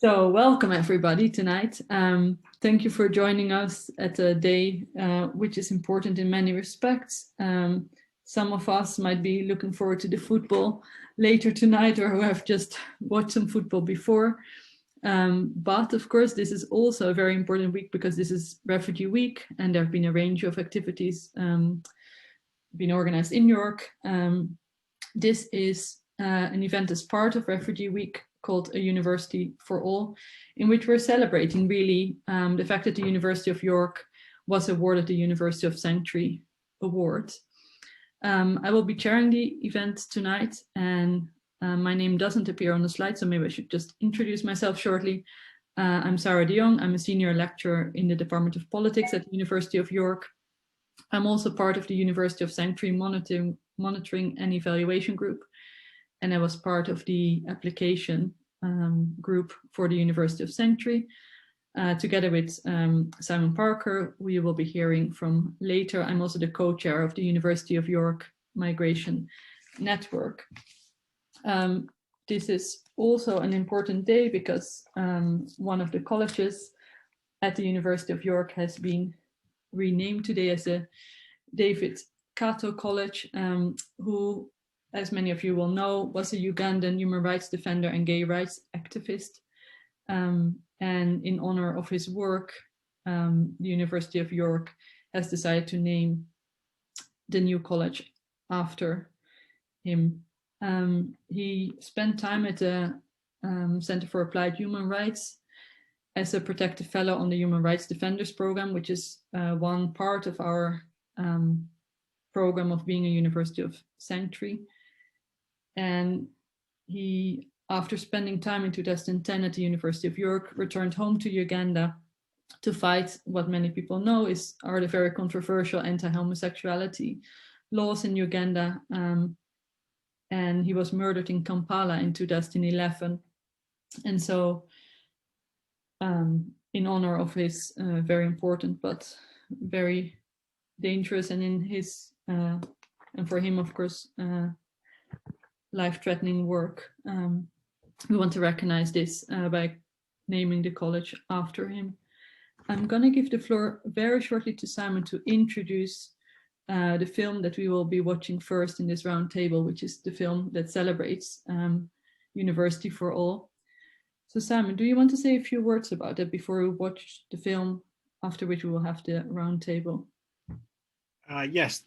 So welcome everybody tonight. Thank you for joining us at a day which is important in many respects. Some of us might be looking forward to the football later tonight or who have just watched some football before. But of course, this is also a very important week because this is Refugee Week and there have been a range of activities being organized in New York. This is an event as part of Refugee Week called A University for All, in which we're celebrating really the fact that the University of York was awarded the University of Century Award. I will be chairing the event tonight, and my name doesn't appear on the slide, so maybe I should just introduce myself shortly. I'm Sarah de Jong. I'm a senior lecturer in the Department of Politics at the University of York. I'm also part of the University of Century Monitoring and Evaluation Group, and I was part of the application group for the University of Century. Together with Simon Parker, we will be hearing from later. I'm also the co-chair of the University of York Migration Network. This is also an important day because one of the colleges at the University of York has been renamed today as the David Kato College, who, as many of you will know, was a Ugandan human rights defender and gay rights activist. And in honor of his work, the University of York has decided to name the new college after him. He spent time at the Center for Applied Human Rights as a protective fellow on the Human Rights Defenders Program, which is one part of our program of being a University of Century. And he, after spending time in 2010 at the University of York, returned home to Uganda to fight what many people know are the very controversial anti-homosexuality laws in Uganda. And he was murdered in Kampala in 2011. And so in honor of his very important but very dangerous and in his, and for him, of course, life-threatening work, we want to recognize this by naming the college after him. I'm going to give the floor very shortly to Simon to introduce the film that we will be watching first in this round table, which is the film that celebrates University for All. So Simon, do you want to say a few words about it before we watch the film, after which we will have the round table? Yes,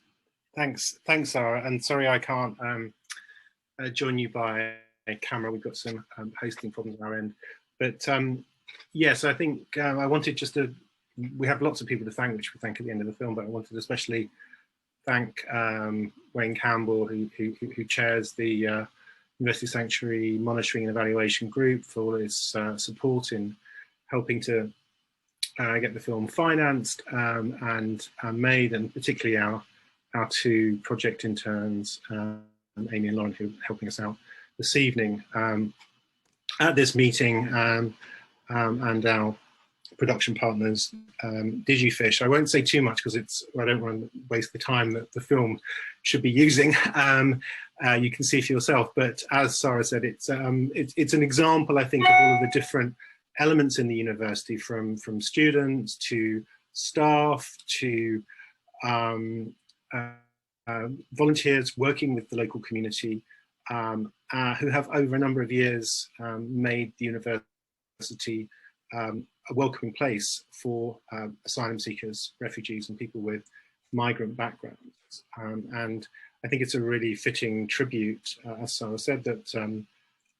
thanks Sarah, and sorry I can't join you by camera. We've got some hosting problems on our end, but yes, I think I wanted just to, we have lots of people to thank, which we thank at the end of the film, but I wanted to especially thank Wayne Campbell, who chairs the University Sanctuary Monitoring and Evaluation Group, for all his support in helping to get the film financed and made, and particularly our two project interns, Amy and Lauren, who are helping us out this evening at this meeting, and our production partners, Digifish. I won't say too much because I don't want to waste the time that the film should be using. You can see for yourself, but as Sarah said, it's an example, I think, of all of the different elements in the university, from students to staff to volunteers working with the local community, who have over a number of years made the university a welcoming place for asylum seekers, refugees and people with migrant backgrounds. And I think it's a really fitting tribute, as Sarah said, that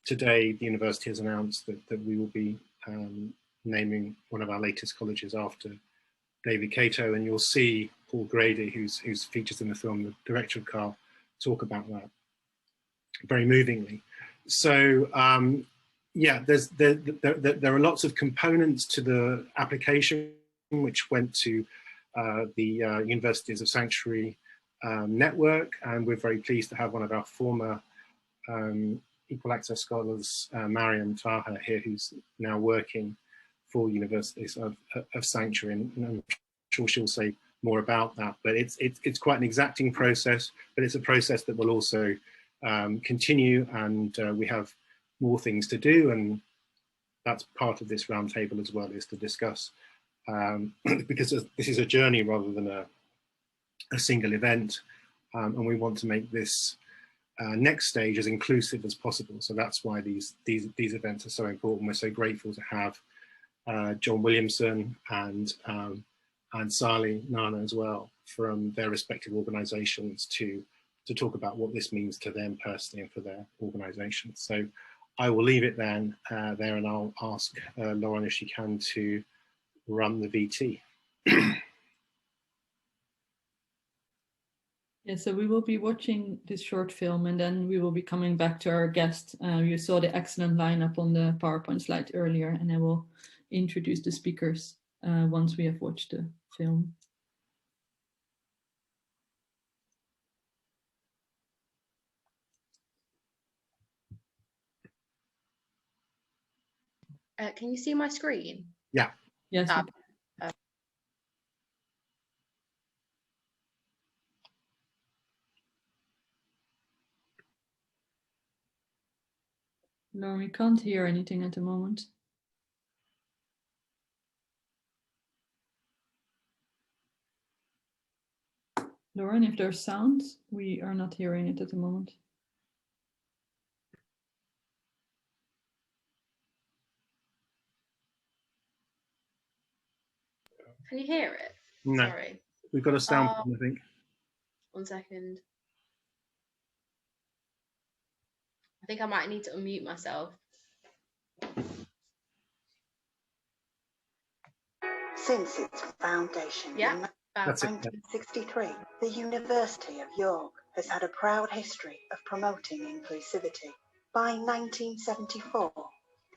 today the university has announced that we will be naming one of our latest colleges after David Kato, and you'll see Paul Grady, who's features in the film, the director of CARA, talk about that very movingly. So yeah, there are lots of components to the application which went to the Universities of Sanctuary network, and we're very pleased to have one of our former equal access scholars, Mariam Taha, here, who's now working for Universities of Sanctuary, and I'm sure she'll say more about that. But it's quite an exacting process, but it's a process that will also continue, and we have more things to do, and that's part of this roundtable as well, is to discuss, because this is a journey rather than a single event, and we want to make this next stage as inclusive as possible. So that's why these events are so important. We're so grateful to have John Williamson and Sali Nana as well from their respective organisations to talk about what this means to them personally and for their organisations. So I will leave it then there, and I'll ask Lauren if she can to run the VT. Yeah, so we will be watching this short film and then we will be coming back to our guest. You saw the excellent lineup on the PowerPoint slide earlier, and I will introduce the speakers once we have watched the film. Can you see my screen? Yeah. Yes. Lauren, we can't hear anything at the moment. Lauren, if there's sounds, we are not hearing it at the moment. Can you hear it? No. Sorry. We've got a sound problem, I think. 1 second. I think I might need to unmute myself. Since its foundation in 1963, the University of York has had a proud history of promoting inclusivity. By 1974,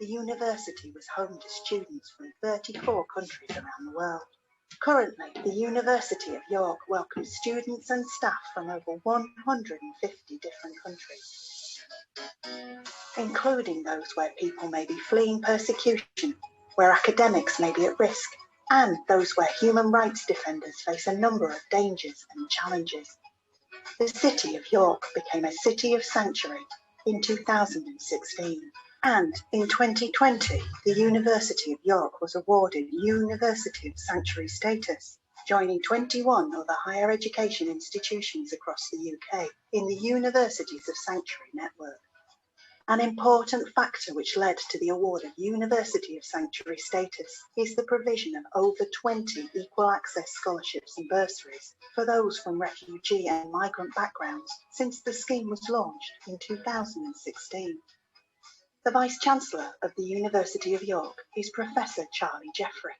the university was home to students from 34 countries around the world. Currently, the University of York welcomes students and staff from over 150 different countries, including those where people may be fleeing persecution, where academics may be at risk, and those where human rights defenders face a number of dangers and challenges. The City of York became a City of Sanctuary in 2016. And in 2020, the University of York was awarded University of Sanctuary status, joining 21 other higher education institutions across the UK in the Universities of Sanctuary network. An important factor which led to the award of University of Sanctuary status is the provision of over 20 equal access scholarships and bursaries for those from refugee and migrant backgrounds since the scheme was launched in 2016. The Vice-Chancellor of the University of York is Professor Charlie Jeffrey.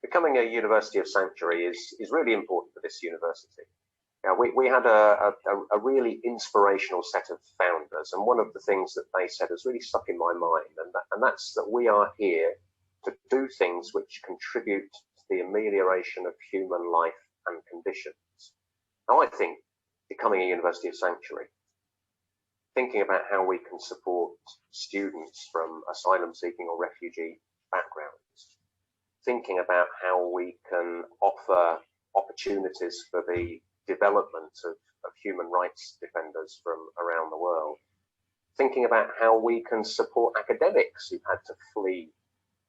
Becoming a University of Sanctuary is really important for this university. We had a really inspirational set of founders, and one of the things that they said has really stuck in my mind, and that's that we are here to do things which contribute to the amelioration of human life and conditions. Now, I think becoming a University of Sanctuary, thinking about how we can support students from asylum-seeking or refugee backgrounds, thinking about how we can offer opportunities for the development of human rights defenders from around the world, thinking about how we can support academics who've had to flee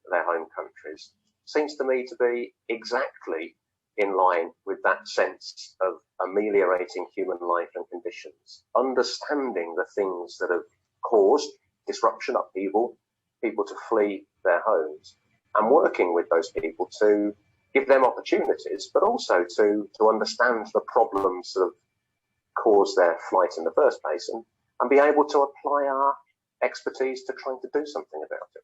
their home countries, seems to me to be exactly in line with that sense of ameliorating human life and conditions, understanding the things that have caused disruption, upheaval, people to flee their homes, and working with those people to give them opportunities, but also to understand the problems that have caused their flight in the first place, and be able to apply our expertise to trying to do something about it.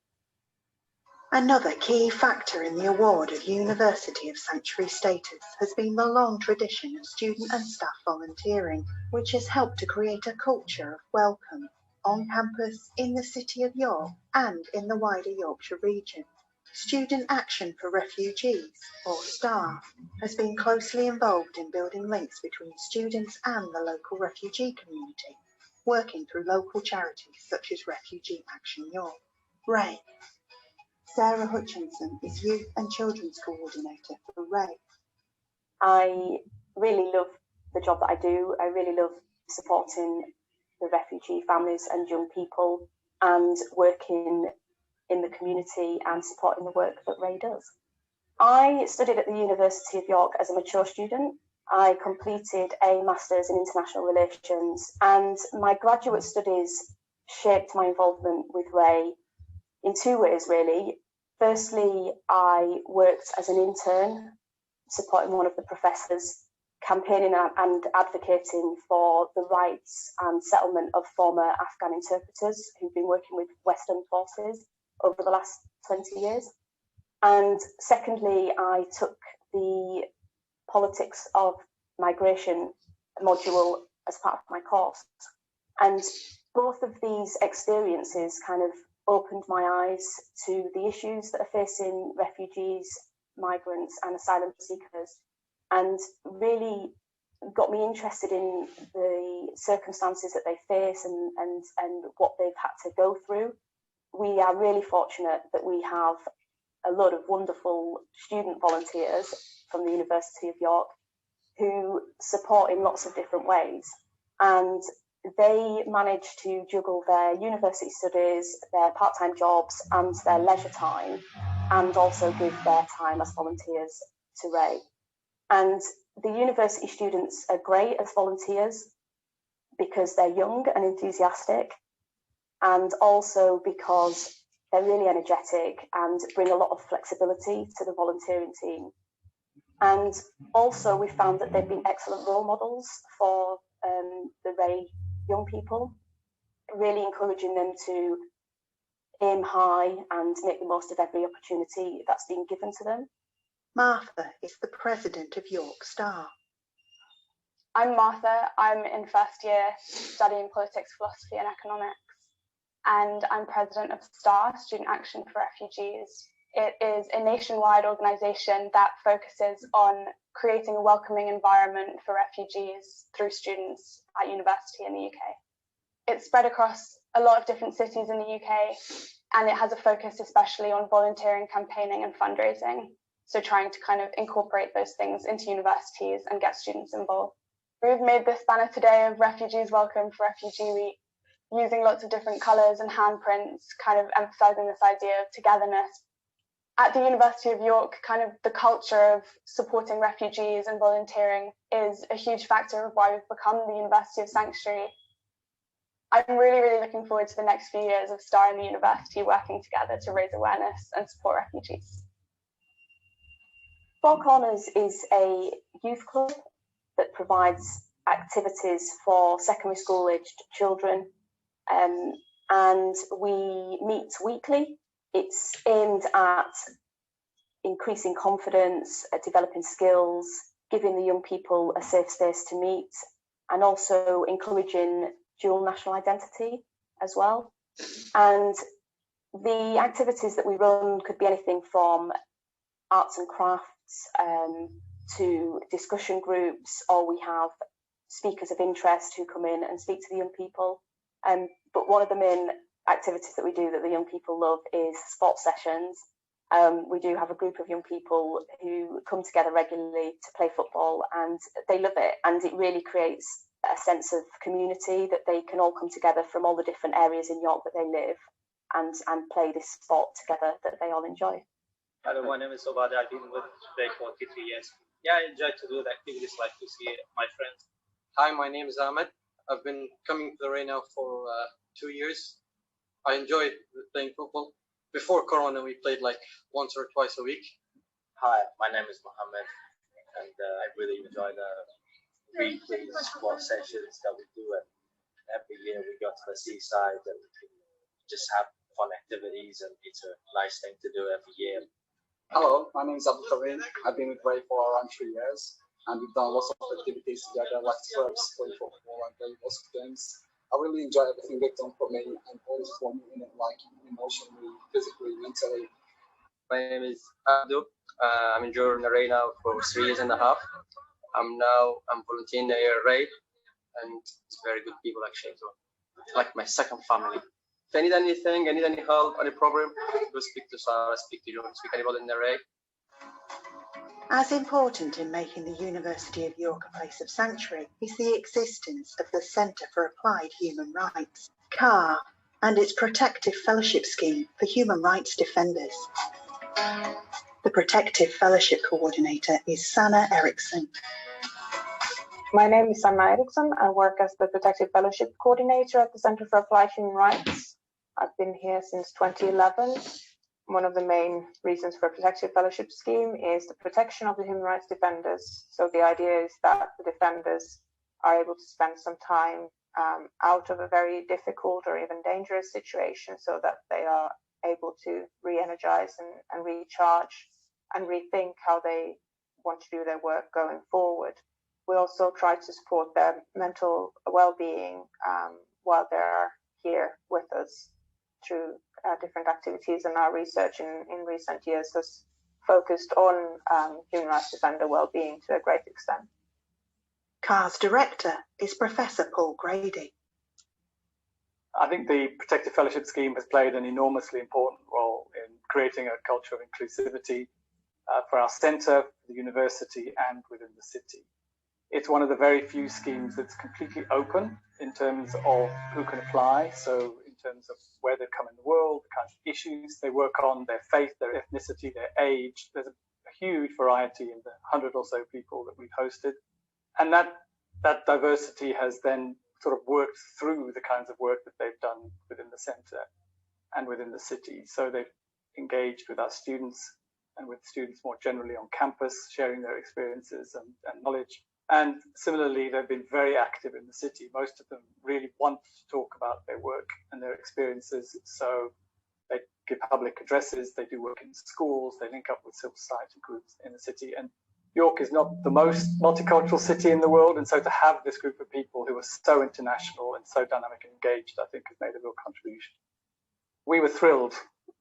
Another key factor in the award of University of Sanctuary status has been the long tradition of student and staff volunteering, which has helped to create a culture of welcome on campus, in the City of York, and in the wider Yorkshire region. Student Action for Refugees, or STAR, has been closely involved in building links between students and the local refugee community, working through local charities such as Refugee Action York. Ray. Sarah Hutchinson is Youth and Children's Coordinator for Ray. I really love the job that I do. I really love supporting the refugee families and young people and working in the community and supporting the work that Ray does. I studied at the University of York as a mature student. I completed a Master's in International Relations, and my graduate studies shaped my involvement with Ray in two ways, really. Firstly, I worked as an intern supporting one of the professors, campaigning and advocating for the rights and settlement of former Afghan interpreters who've been working with Western forces over the last 20 years. And secondly, I took the politics of migration module as part of my course. And both of these experiences kind of opened my eyes to the issues that are facing refugees, migrants and asylum seekers, and really got me interested in the circumstances that they face and what they've had to go through. We are really fortunate that we have a lot of wonderful student volunteers from the University of York who support in lots of different ways. And they manage to juggle their university studies, their part-time jobs and their leisure time, and also give their time as volunteers to Ray. And the university students are great as volunteers because they're young and enthusiastic, and also because they're really energetic and bring a lot of flexibility to the volunteering team. And also we found that they've been excellent role models for the Ray young people, really encouraging them to aim high and make the most of every opportunity that's been given to them. Martha is the president of York Star. I'm Martha. I'm in first year studying politics, philosophy and economics, and I'm president of STAR, Student Action for Refugees. It is a nationwide organisation that focuses on creating a welcoming environment for refugees through students at university in the UK. It's spread across a lot of different cities in the UK, and it has a focus especially on volunteering, campaigning and fundraising. So trying to kind of incorporate those things into universities and get students involved. We've made this banner today of Refugees Welcome for Refugee Week, using lots of different colours and handprints, kind of emphasising this idea of togetherness. At the University of York, kind of the culture of supporting refugees and volunteering is a huge factor of why we've become the University of Sanctuary. I'm really, really looking forward to the next few years of STAR and the university working together to raise awareness and support refugees. Four Corners is a youth club that provides activities for secondary school aged children, and we meet weekly. It's aimed at increasing confidence, developing skills, giving the young people a safe space to meet, and also encouraging dual national identity as well. And the activities that we run could be anything from arts and crafts to discussion groups, or we have speakers of interest who come in and speak to the young people. But one of the main activities that we do that the young people love is sports sessions. We do have a group of young people who come together regularly to play football, and they love it, and it really creates a sense of community that they can all come together from all the different areas in York that they live and play this sport together that they all enjoy. Hello, my name is Obad. I've been with Ray for 3 years. Yeah, I enjoy to do the activities, like to see my friends. Hi, my name is Ahmed. I've been coming to the Ray now for 2 years. I enjoyed playing football. Before Corona, we played like once or twice a week. Hi, my name is Mohammed, and I really enjoy the weekly sport sessions that we do. And every year we go to the seaside and just have fun activities, and it's a nice thing to do every year. Hello, my name is Abdul Karim. I've been with Ray for around 3 years, and we've done lots of activities together, like trips, playing football, and playing lots of games. I really enjoy everything they've done for me, and always for me in it, like emotionally, physically, mentally. My name is Abdul. I'm enjoying the Ray now for 3 years and a half. I'm volunteering at Ray, and it's very good people actually. So it's like my second family. If I need anything, I need any help, any problem, go speak to Sarah, speak to you, speak to anybody in the Ray. As important in making the University of York a place of sanctuary is the existence of the Centre for Applied Human Rights, CARA, and its Protective Fellowship Scheme for Human Rights Defenders. The Protective Fellowship Coordinator is Sanna Eriksson. My name is Sanna Eriksson. I work as the Protective Fellowship Coordinator at the Center for Applied Human Rights. I've been here since 2011. One of the main reasons for a Protective Fellowship Scheme is the protection of the human rights defenders. So the idea is that the defenders are able to spend some time out of a very difficult or even dangerous situation so that they are able to re-energize and recharge and rethink how they want to do their work going forward. We also try to support their mental well-being while they're here with us through different activities, and our research in recent years has focused on human rights defender well-being to a great extent. CARA's director is Professor Paul Grady. I think the Protective Fellowship Scheme has played an enormously important role in creating a culture of inclusivity for our centre, the university, and within the city. It's one of the very few schemes that's completely open in terms of who can apply. So in terms of where they come in the world, the kinds of issues they work on, their faith, their ethnicity, their age. There's a huge variety in the 100 or so people that we've hosted. And that diversity has then sort of worked through the kinds of work that they've done within the centre and within the city. So they've engaged with our students and with students more generally on campus, sharing their experiences and knowledge. And similarly, they've been very active in the city. Most of them really want to talk about their work and their experiences. So they give public addresses, they do work in schools, they link up with civil society groups in the city. And York is not the most multicultural city in the world. And so to have this group of people who are so international and so dynamic and engaged, I think has made a real contribution. We were thrilled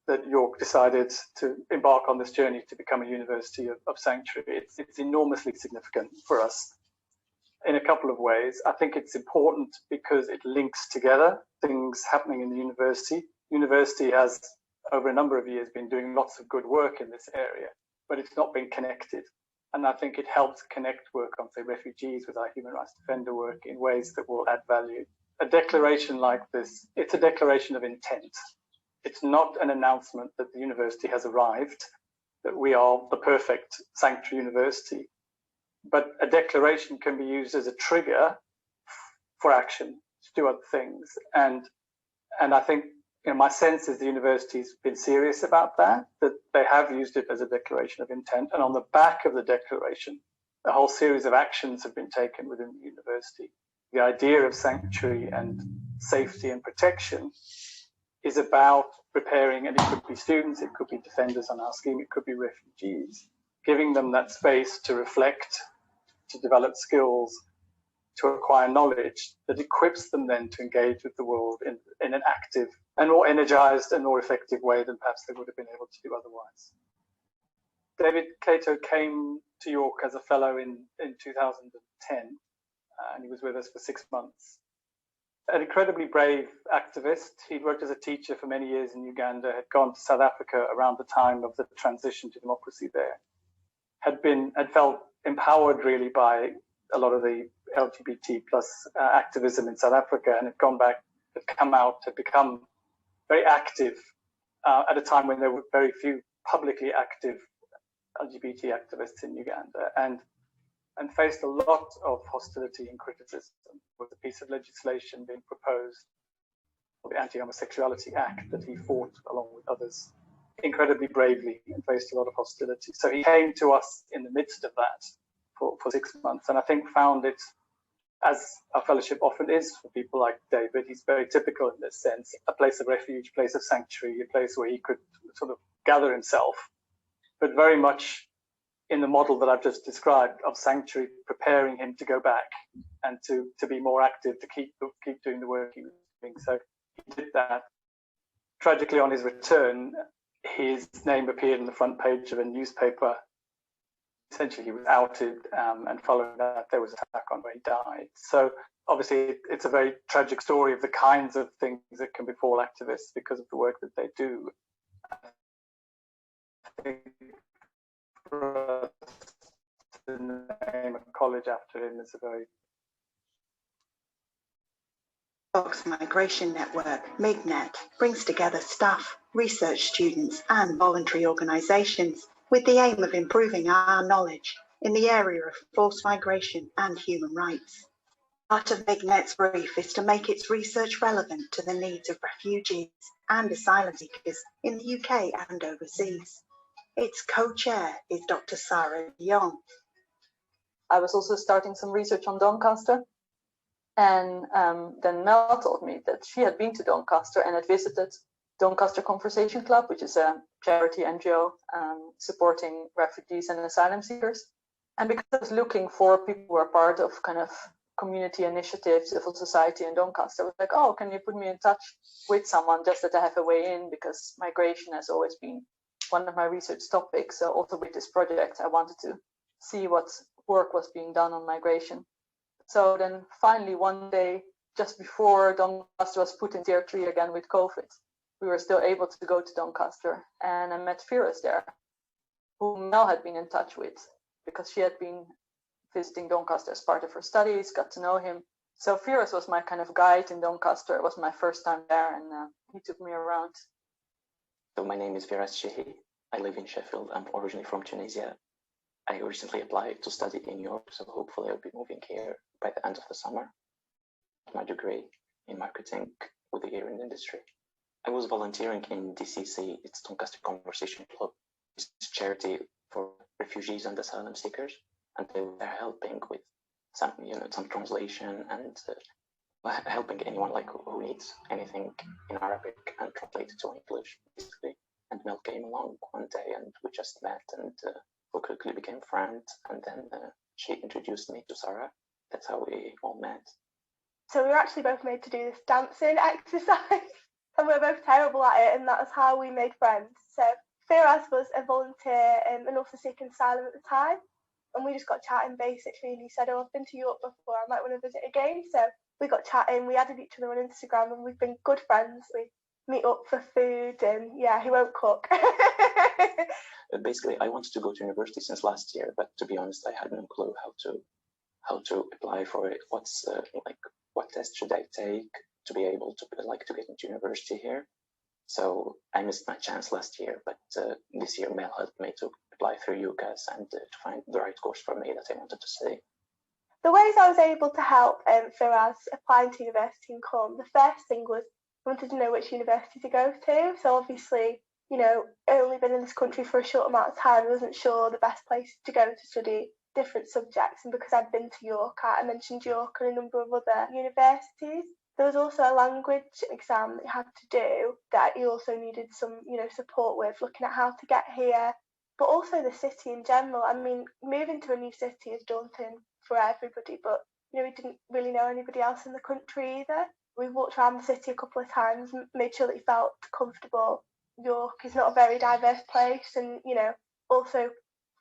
that York decided to embark on this journey to become a university of sanctuary. It's enormously significant for us in a couple of ways. I think it's important because it links together things happening in the university. University has, over a number of years, been doing lots of good work in this area, but it's not been connected. And I think it helps connect work on, say, refugees with our human rights defender work in ways that will add value. A declaration like this, it's a declaration of intent. It's not an announcement that the university has arrived, that we are the perfect sanctuary university. But a declaration can be used as a trigger for action to do other things. And I think, my sense is the university's been serious about that they have used it as a declaration of intent. And on the back of the declaration, a whole series of actions have been taken within the university. The idea of sanctuary and safety and protection is about preparing, and it could be students, it could be defenders on our scheme, it could be refugees, giving them that space to reflect, to develop skills, to acquire knowledge that equips them then to engage with the world in an active and more energized and more effective way than perhaps they would have been able to do otherwise. David Cato came to York as a fellow in 2010, and he was with us for 6 months. An incredibly brave activist. He'd worked as a teacher for many years in Uganda, had gone to South Africa around the time of the transition to democracy there, had felt empowered really by a lot of the LGBT plus activism in South Africa, and had gone back, had come out, had become very active at a time when there were very few publicly active LGBT activists in Uganda, and faced a lot of hostility and criticism with a piece of legislation being proposed, the Anti-Homosexuality Act, that he fought along with others incredibly bravely and faced a lot of hostility. So he came to us in the midst of that for 6 months, and I think found it, as our fellowship often is for people like David, he's very typical in this sense, a place of refuge, a place of sanctuary, a place where he could sort of gather himself, but very much in the model that I've just described of sanctuary, preparing him to go back and to be more active, to keep doing the work he was doing. So he did that. Tragically, on his return, his name appeared on the front page of a newspaper. Essentially, he was outed, and following that, there was an attack on where he died. So obviously, it's a very tragic story of the kinds of things that can befall activists because of the work that they do. I think for us to name a college after him is a very York's Migration Network, MIGNET, brings together staff, research students and voluntary organisations with the aim of improving our knowledge in the area of forced migration and human rights. Part of MIGNET's brief is to make its research relevant to the needs of refugees and asylum seekers in the UK and overseas. Its co-chair is Dr. Sarah Young. I was also starting some research on Doncaster, and then Mel told me that she had been to Doncaster and had visited Doncaster Conversation Club, which is a charity NGO supporting refugees and asylum seekers. And because I was looking for people who are part of kind of community initiatives, civil society in Doncaster, I was like, oh, can you put me in touch with someone just that I have a way in, because migration has always been one of my research topics. So also with this project, I wanted to see what work was being done on migration. So then finally one day, just before Doncaster was put in tier 3 again with COVID, we were still able to go to Doncaster, and I met Firas there, who Mel had been in touch with because she had been visiting Doncaster as part of her studies, got to know him. So Firas was my kind of guide in Doncaster. It was my first time there, and he took me around. So my name is Firas Shehi. I live in Sheffield. I'm originally from Tunisia. I recently applied to study in York, so hopefully I'll be moving here by the end of the summer. My degree in marketing with the earring industry. I was volunteering in DCC, it's Doncaster Conversation Club. It's a charity for refugees and asylum seekers, and they're helping with some translation and helping anyone like who needs anything in Arabic and translate it to English, basically. And Mel came along one day, and we just met, and we quickly became friends. And then she introduced me to Sarah. That's how we all met. So we were actually both made to do this dancing exercise, and we're both terrible at it, and that's how we made friends. So Firas was a volunteer and also seeking asylum at the time, and we just got chatting basically, and he said, oh, I've been to York before, I might want to visit again. So we got chatting, we added each other on Instagram, and we've been good friends. We meet up for food, and yeah, he won't cook. Basically, I wanted to go to university since last year, but to be honest, I had no clue how to apply for it. What's what test should I take to be able to get into university here? So I missed my chance last year, but this year Mel helped me to apply through UCAS and to find the right course for me that I wanted to study. The ways I was able to help Firas applying to university and come, the first thing was I wanted to know which university to go to. So obviously, I'd only been in this country for a short amount of time. I wasn't sure the best place to go to study different subjects, and because I'd been to York, I mentioned York and a number of other universities. There was also a language exam that you had to do that you also needed some, support with, looking at how to get here, but also the city in general. I mean, moving to a new city is daunting for everybody, but we didn't really know anybody else in the country either. We walked around the city a couple of times, made sure that you felt comfortable. York is not a very diverse place, and also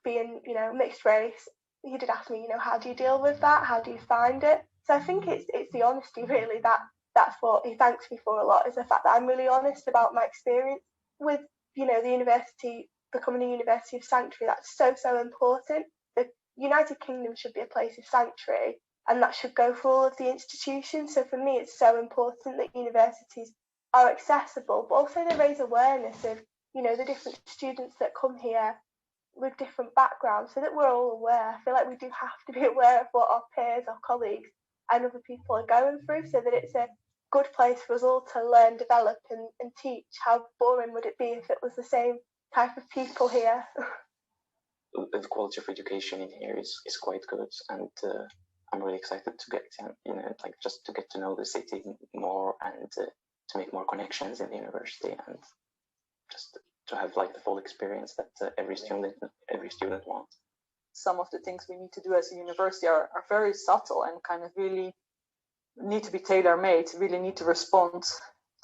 being mixed race, he did ask me, how do you deal with that? How do you find it? So I think it's the honesty really that's what he thanks me for a lot, is the fact that I'm really honest about my experience with the university becoming a university of sanctuary. That's so important. The United Kingdom should be a place of sanctuary, and that should go for all of the institutions. So for me, it's so important that universities are accessible, but also they raise awareness of the different students that come here with different backgrounds, so that we're all aware. I feel like we do have to be aware of what our peers, our colleagues and other people are going through, so that it's a good place for us all to learn, develop and teach. How boring would it be if it was the same type of people here? The quality of education in here is quite good, and I'm really excited to get just to get to know the city more, and to make more connections in the university, and just to have the full experience that every student wants. Some of the things we need to do as a university are very subtle and kind of really need to be tailor-made, really need to respond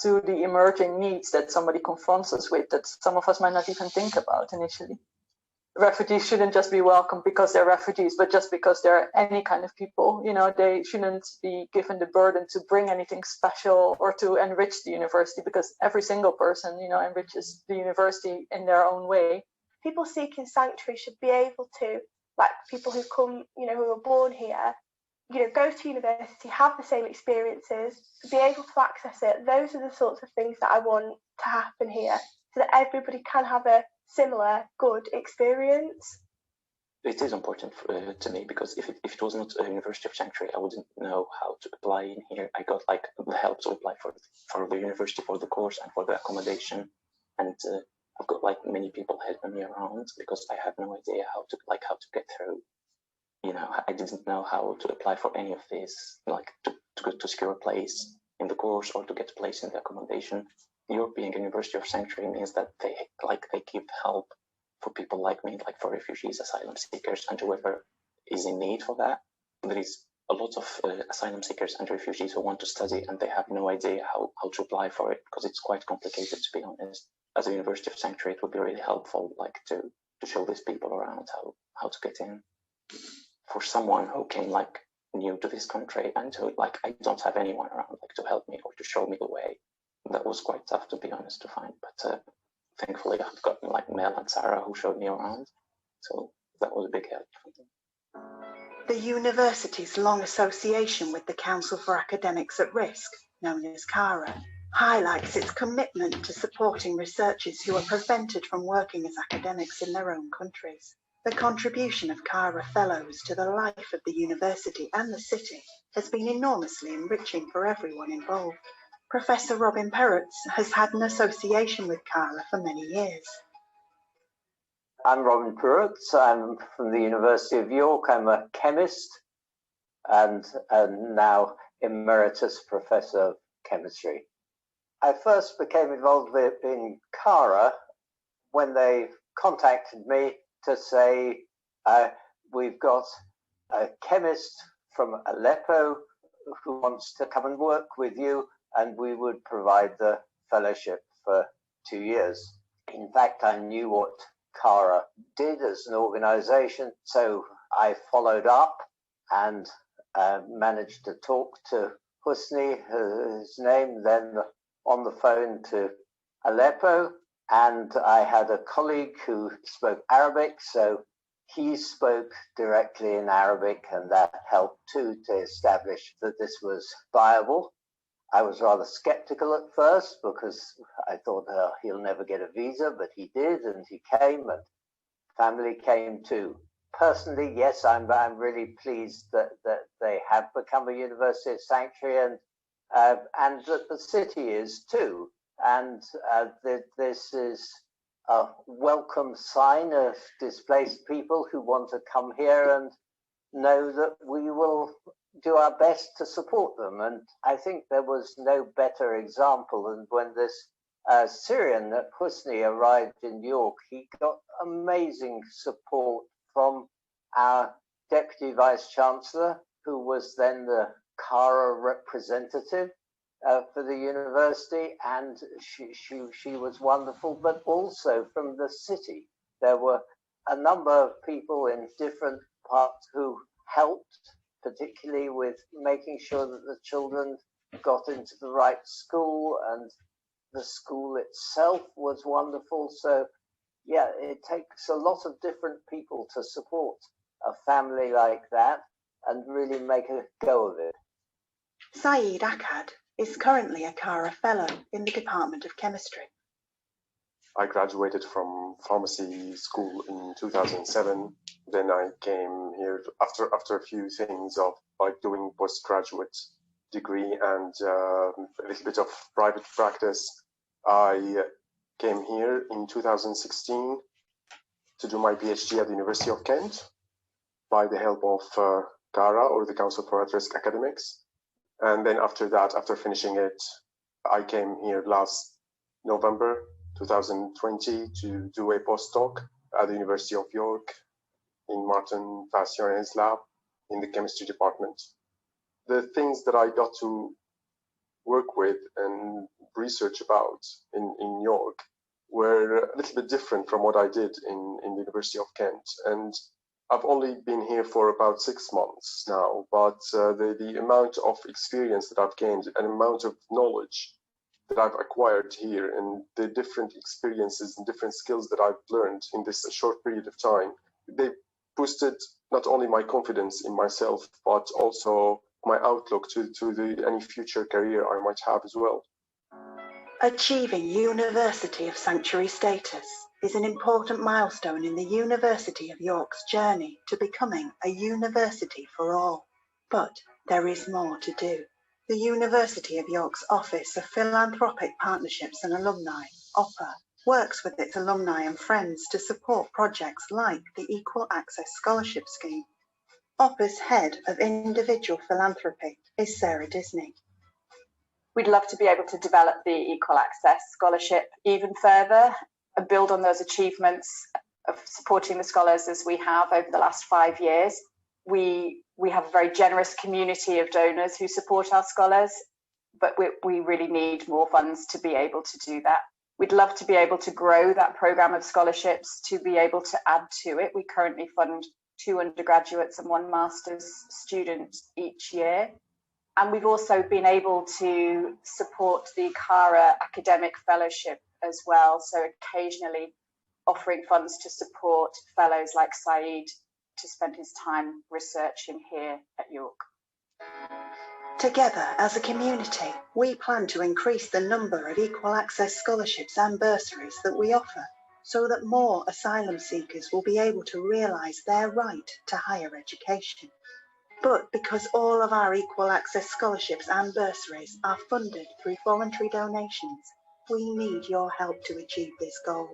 to the emerging needs that somebody confronts us with, that some of us might not even think about initially. Refugees shouldn't just be welcomed because they're refugees, but just because they're any kind of people. They shouldn't be given the burden to bring anything special or to enrich the university, because every single person, enriches the university in their own way. People seeking sanctuary should be able to, like people who come, who are born here, go to university, have the same experiences, be able to access it. Those are the sorts of things that I want to happen here, so that everybody can have a similar good experience. It is important to me, because if it was not a University of Sanctuary, I wouldn't know how to apply in here. I got like the help to apply for the university, for the course and for the accommodation, and I've got like many people helping me around, because I had no idea how to get through. I didn't know how to apply for any of this, like to secure a place in the course or to get a place in the accommodation. European University of Sanctuary means that they give help for people like me, like for refugees, asylum seekers, and whoever is in need for that. There is a lot of asylum seekers and refugees who want to study, and they have no idea how to apply for it, because it's quite complicated, to be honest. As a University of Sanctuary, it would be really helpful, like to show these people around how to get in. For someone who came like new to this country and who I don't have anyone around to help me or to show me the way, that was quite tough, to be honest, to find. But thankfully, I've gotten like Mel and Sarah who showed me around, so that was a big help for me. The university's long association with the Council for Academics at Risk, known as CARA, highlights its commitment to supporting researchers who are prevented from working as academics in their own countries. The contribution of CARA Fellows to the life of the university and the city has been enormously enriching for everyone involved. Professor Robin Perrotts has had an association with CARA for many years. I'm Robin Perrotts. I'm from the University of York. I'm a chemist and now Emeritus Professor of Chemistry. I first became involved in CARA when they contacted me to say, we've got a chemist from Aleppo who wants to come and work with you, and we would provide the fellowship for 2 years. In fact, I knew what CARA did as an organization, so I followed up and managed to talk to Husni, his name, then on the phone to Aleppo. And I had a colleague who spoke Arabic, so he spoke directly in Arabic, and that helped too to establish that this was viable. I was rather skeptical at first because I thought he'll never get a visa, but he did, and he came, and family came too. Personally, yes, I'm really pleased that they have become a University of Sanctuary, and that the city is too. And this is a welcome sign of displaced people who want to come here and know that we will do our best to support them. And I think there was no better example than when this Syrian, Husni, arrived in York. He got amazing support from our Deputy Vice Chancellor, who was then the CARA representative for the university, and she was wonderful, but also from the city. There were a number of people in different parts who helped, particularly with making sure that the children got into the right school, and the school itself was wonderful. So yeah, it takes a lot of different people to support a family like that and really make a go of it. Ahmed Akkad is currently a CARA Fellow in the Department of Chemistry. I graduated from pharmacy school in 2007. Then I came here after a few things of like doing postgraduate degree and a little bit of private practice. I came here in 2016 to do my PhD at the University of Kent by the help of CARA, or the Council for At-Risk Academics. And then after that, after finishing it, I came here last November 2020 to do a postdoc at the University of York in Martin Fassion's lab in the chemistry department. The things that I got to work with and research about in York were a little bit different from what I did in the University of Kent. And I've only been here for about 6 months now, but the amount of experience that I've gained, an amount of knowledge that I've acquired here, and the different experiences and different skills that I've learned in this short period of time, they boosted not only my confidence in myself, but also my outlook to any future career I might have as well. Achieving University of Sanctuary status is an important milestone in the University of York's journey to becoming a university for all. But there is more to do. The University of York's Office of Philanthropic Partnerships and Alumni, OPPA, works with its alumni and friends to support projects like the Equal Access Scholarship Scheme. OPPA's Head of Individual Philanthropy is Sarah Disney. We'd love to be able to develop the Equal Access Scholarship even further and build on those achievements of supporting the scholars as we have over the last 5 years. We have a very generous community of donors who support our scholars, but we really need more funds to be able to do that. We'd love to be able to grow that programme of scholarships to be able to add to it. We currently fund 2 undergraduates and 1 master's student each year. And we've also been able to support the CARA academic fellowship as well. So occasionally offering funds to support fellows like Saeed to spend his time researching here at York. Together as a community, we plan to increase the number of equal access scholarships and bursaries that we offer, so that more asylum seekers will be able to realise their right to higher education. But because all of our equal access scholarships and bursaries are funded through voluntary donations, we need your help to achieve this goal.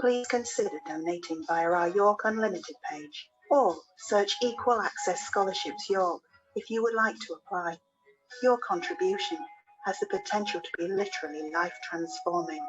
Please consider donating via our York Unlimited page, or search Equal Access Scholarships York if you would like to apply. Your contribution has the potential to be literally life-transforming.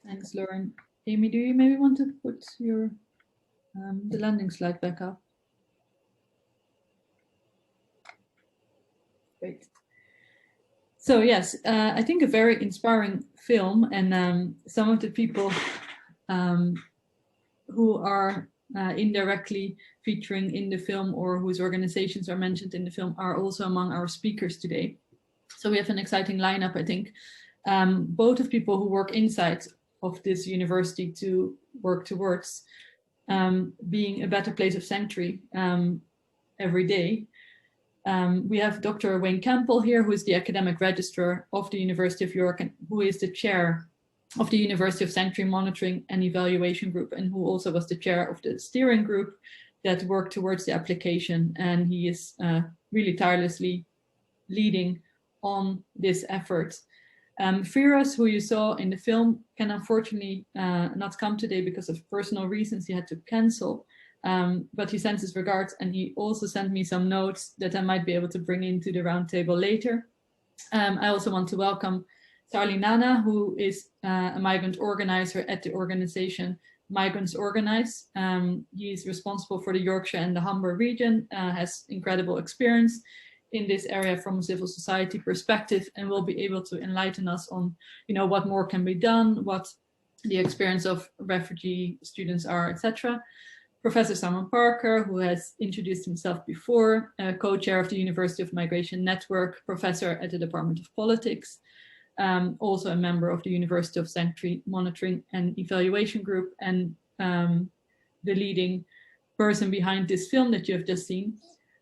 Thanks, Lauren. Amy, do you maybe want to put your the landing slide back up? Great. So yes, I think a very inspiring film, and some of the people who are indirectly featuring in the film or whose organizations are mentioned in the film are also among our speakers today. So we have an exciting lineup, I think. Both of people who work inside of this university to work towards being a better place of sanctuary every day. We have Dr. Wayne Campbell here, who is the academic registrar of the University of York and who is the chair of the University of Sanctuary Monitoring and Evaluation Group, and who also was the chair of the steering group that worked towards the application. And he is really tirelessly leading on this effort. Firas, who you saw in the film, can unfortunately not come today because of personal reasons. He had to cancel, but he sends his regards, and he also sent me some notes that I might be able to bring into the roundtable later. I also want to welcome Charlie Nana, who is a migrant organizer at the organization Migrants Organize. He is responsible for the Yorkshire and the Humber region, has incredible experience in this area from a civil society perspective, and will be able to enlighten us on, what more can be done, what the experience of refugee students are, etc. Professor Simon Parker, who has introduced himself before, co-chair of the University of Migration Network, professor at the Department of Politics, also a member of the University of Sanctuary Monitoring and Evaluation Group, and the leading person behind this film that you have just seen.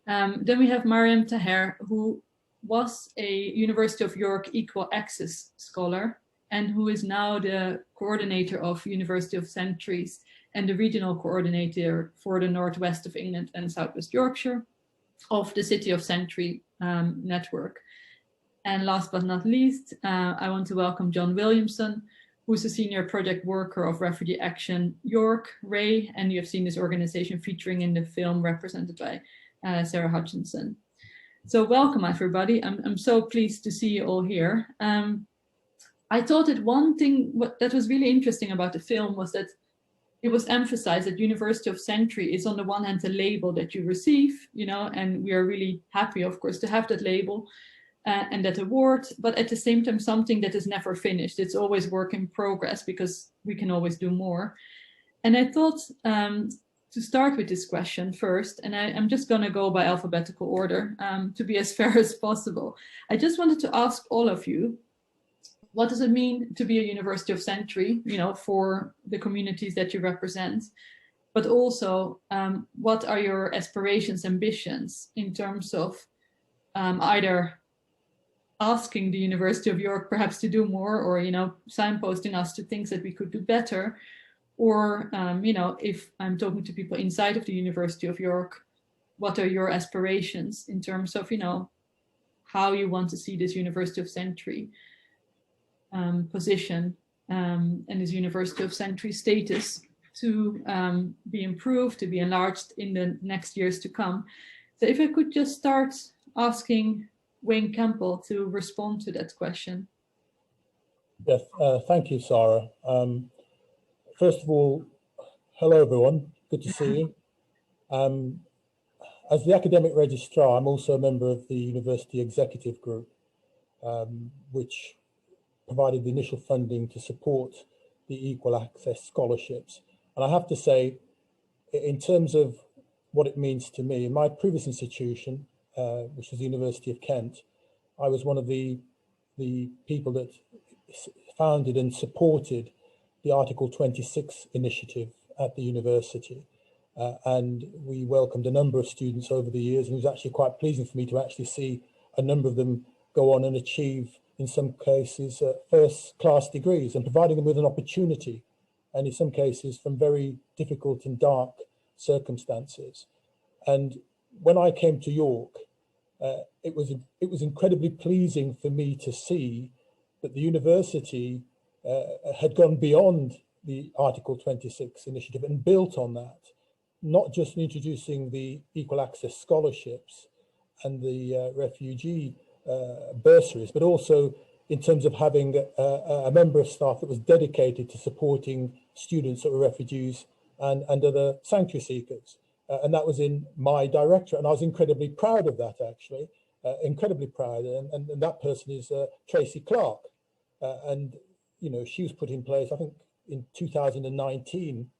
Then we have Mariam Taher, who was a University of York Equal Access Scholar and who is now the coordinator of University of Sanctuaries and the regional coordinator for the Northwest of England and Southwest Yorkshire of the City of Sanctuary network. And last but not least, I want to welcome John Williamson, who's a senior project worker of Refugee Action York, Ray, and you have seen this organization featuring in the film represented by Sarah Hutchinson. So welcome everybody. I'm so pleased to see you all here. I thought that one thing that was really interesting about the film was that it was emphasized that University of Sanctuary is on the one hand a label that you receive, you know, and we are really happy, of course, to have that label and that award, but at the same time, something that is never finished. It's always work in progress because we can always do more. And I thought to start with this question first, and I'm just going to go by alphabetical order to be as fair as possible. I just wanted to ask all of you, what does it mean to be a University of Sanctuary, you know, for the communities that you represent? But also, what are your aspirations, ambitions in terms of either asking the University of York perhaps to do more, or, you know, signposting us to things that we could do better, or, you know, if I'm talking to people inside of the University of York, what are your aspirations in terms of, you know, how you want to see this University of Sanctuary position and this University of Sanctuary status to be improved, to be enlarged in the next years to come. So if I could just start asking Wayne Campbell to respond to that question. Yes, thank you, Sarah. First of all, hello everyone, good to see you. As the academic registrar, I'm also a member of the University Executive Group, which provided the initial funding to support the equal access scholarships. And I have to say, in terms of what it means to me, in my previous institution, which was the University of Kent, I was one of the people that founded and supported the Article 26 initiative at the university. And we welcomed a number of students over the years, and it was actually quite pleasing for me to actually see a number of them go on and achieve, in some cases, first-class degrees, and providing them with an opportunity, and in some cases from very difficult and dark circumstances. And when I came to York, it was incredibly pleasing for me to see that the university had gone beyond the Article 26 initiative and built on that, not just in introducing the equal access scholarships and the refugee bursaries, but also in terms of having a member of staff that was dedicated to supporting students that were refugees and other sanctuary seekers. And that was in my directorate, and I was incredibly proud of that, actually, incredibly proud. And that person is Tracy Clark. And, you know, she was put in place, I think, in 2019.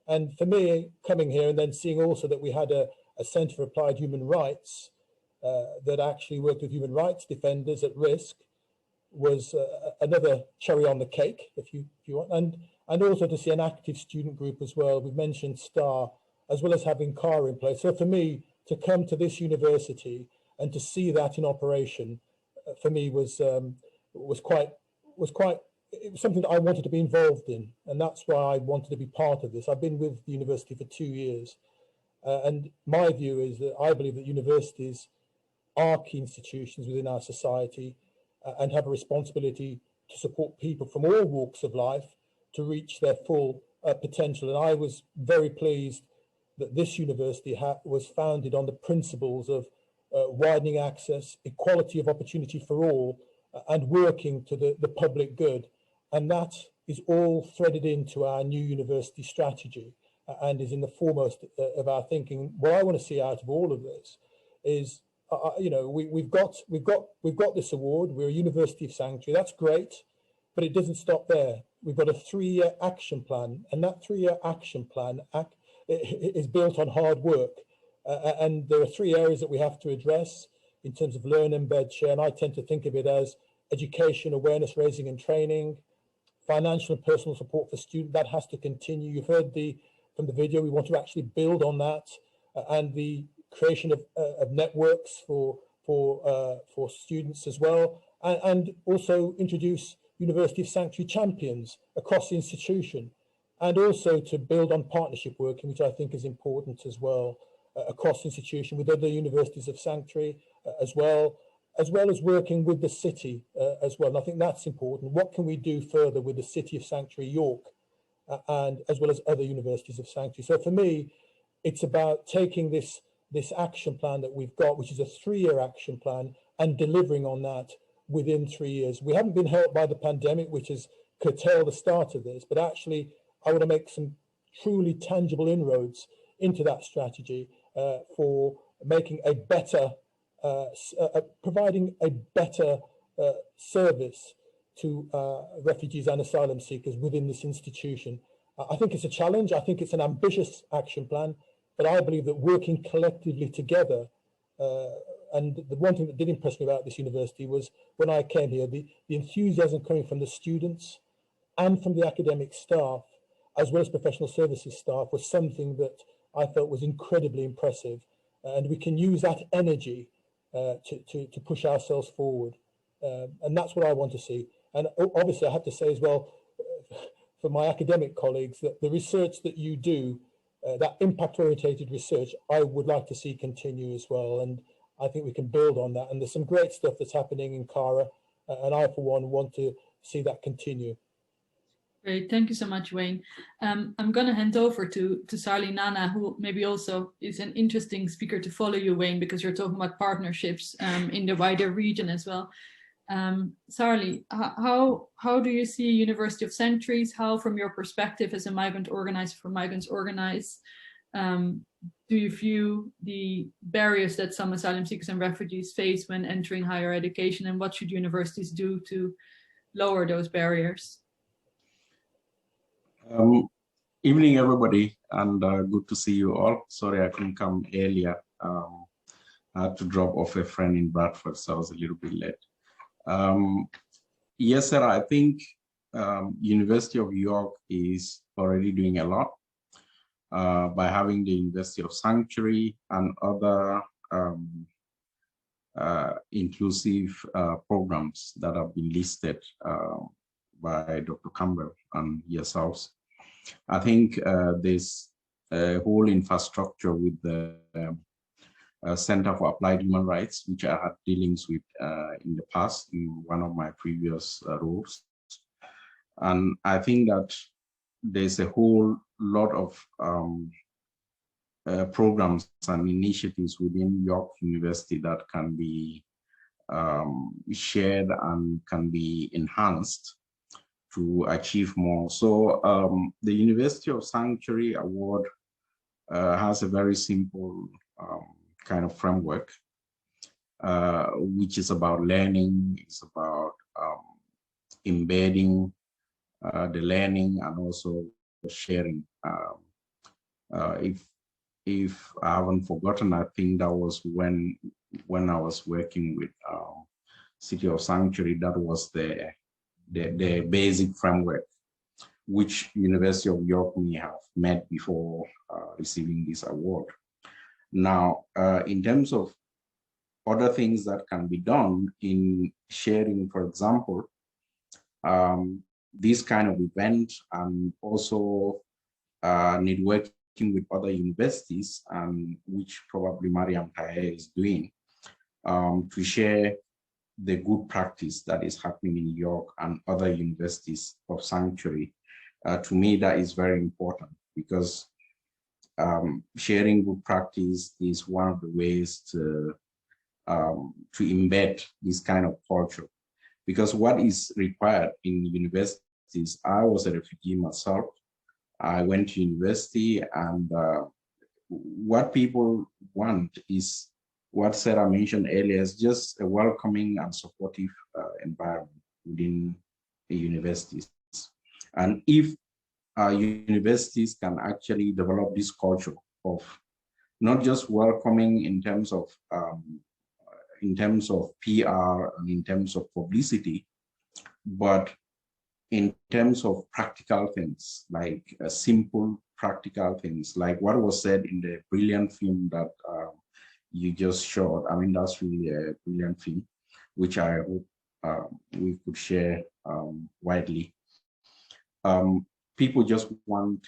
And for me, coming here and then seeing also that we had a Centre for Applied Human Rights that actually worked with human rights defenders at risk was another cherry on the cake, if you want. And also to see an active student group as well. We've mentioned STAR, as well as having CARA in place. So for me, to come to this university and to see that in operation, for me was something that I wanted to be involved in, and that's why I wanted to be part of this. I've been with the university for 2 years, and my view is that I believe that universities are key institutions within our society and have a responsibility to support people from all walks of life to reach their full potential. And I was very pleased that this university was founded on the principles of widening access, equality of opportunity for all, and working to the public good. And that is all threaded into our new university strategy and is in the foremost of our thinking. What I want to see out of all of this is, you know, we've got this award. We're a University of Sanctuary. That's great, but it doesn't stop there. We've got a 3-year action plan, and that 3-year action plan is built on hard work. And there are 3 areas that we have to address in terms of learn, embed, share. And I tend to think of it as education, awareness raising and training, financial and personal support for students. That has to continue. You've heard from the video, we want to actually build on that, and the creation of networks for students as well, and also introduce University of Sanctuary champions across the institution, and also to build on partnership working, which I think is important as well, across the institution with other universities of Sanctuary as well as working with the city as well. And I think that's important. What can we do further with the City of Sanctuary York and as well as other universities of Sanctuary? So for me, it's about taking this this action plan that we've got, which is a 3-year action plan, and delivering on that within 3 years. We haven't been helped by the pandemic, which has curtailed the start of this, but actually I want to make some truly tangible inroads into that strategy for making a better, providing a better service to refugees and asylum seekers within this institution. I think it's a challenge. I think it's an ambitious action plan, but I believe that working collectively together, and the one thing that did impress me about this university was when I came here, the enthusiasm coming from the students and from the academic staff, as well as professional services staff, was something that I felt was incredibly impressive. And we can use that energy to push ourselves forward. And that's what I want to see. And obviously I have to say as well, for my academic colleagues, that the research that you do, that impact-orientated research, I would like to see continue as well. And I think we can build on that. And there's some great stuff that's happening in CARA, and I, for one, want to see that continue. Great, thank you so much, Wayne. I'm going to hand over to Sarli Nana, who maybe also is an interesting speaker to follow you, Wayne, because you're talking about partnerships in the wider region as well. Sarli, how do you see University of Sanctuaries? How, from your perspective as a migrant organizer for Migrants Organize, do you view the barriers that some asylum seekers and refugees face when entering higher education, and what should universities do to lower those barriers? Evening, everybody, and good to see you all. Sorry I couldn't come earlier. I had to drop off a friend in Bradford, so I was a little bit late. Yes, sir, I think University of York is already doing a lot by having the University of Sanctuary and other inclusive programs that have been listed by Dr. Campbell and yourselves. I think there's a whole infrastructure with the Center for Applied Human Rights, which I had dealings with in the past in one of my previous roles. And I think that there's a whole lot of programs and initiatives within York University that can be shared and can be enhanced to achieve more. So the University of Sanctuary Award has a very simple kind of framework, which is about learning, it's about embedding the learning and also sharing. If I haven't forgotten, I think that was when I was working with City of Sanctuary, that was the basic framework, which University of York may have met before receiving this award. Now, in terms of other things that can be done in sharing, for example, this kind of event, and also networking with other universities, which probably Mariam Taher is doing, to share the good practice that is happening in York and other universities of Sanctuary. To me, that is very important, because sharing good practice is one of the ways to embed this kind of culture. Because what is required in universities, I was a refugee myself. I went to university, and what people want is what Sarah mentioned earlier, is just a welcoming and supportive environment within the universities. And if universities can actually develop this culture of not just welcoming in terms of PR and in terms of publicity, but in terms of practical things, like simple practical things, like what was said in the brilliant film that you just showed. I mean, that's really a brilliant film, which I hope we could share widely. People just want,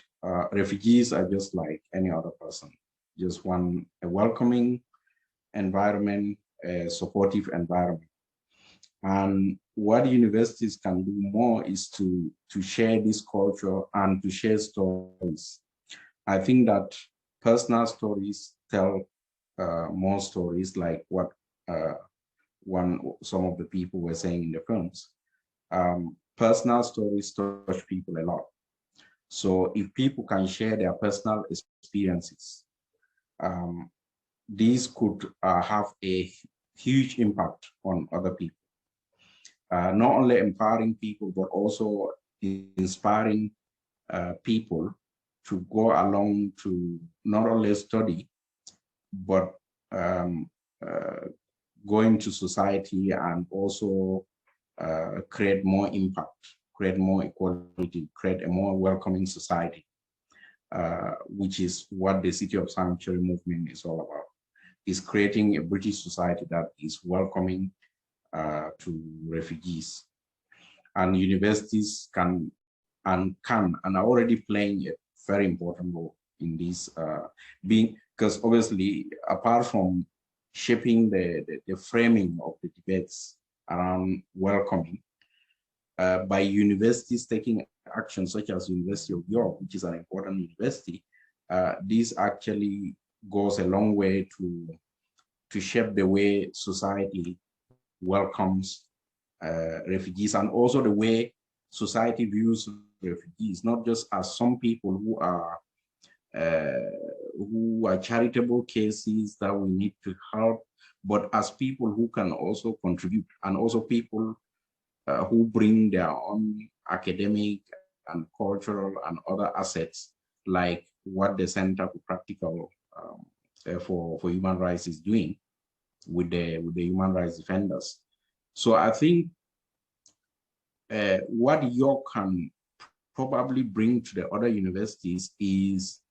refugees are just like any other person, just want a welcoming environment, a supportive environment. And what universities can do more is to share this culture and to share stories. I think that personal stories tell more stories like what some of the people were saying in the films. Personal stories touch people a lot. So if people can share their personal experiences, these could have a huge impact on other people. Not only empowering people, but also inspiring people to go along to not only study, but go into society and also create more impact, create more equality, create a more welcoming society, which is what the City of Sanctuary movement is all about, is creating a British society that is welcoming to refugees. And universities can and are already playing a very important role in this, because obviously, apart from shaping the framing of the debates around welcoming, by universities taking action such as University of York, which is an important university, this actually goes a long way to shape the way society welcomes refugees, and also the way society views refugees, not just as some people who are charitable cases that we need to help, but as people who can also contribute, and also people who bring their own academic and cultural and other assets, like what the Center for Practical for Human Rights is doing with the human rights defenders. So I think what York can probably bring to the other universities is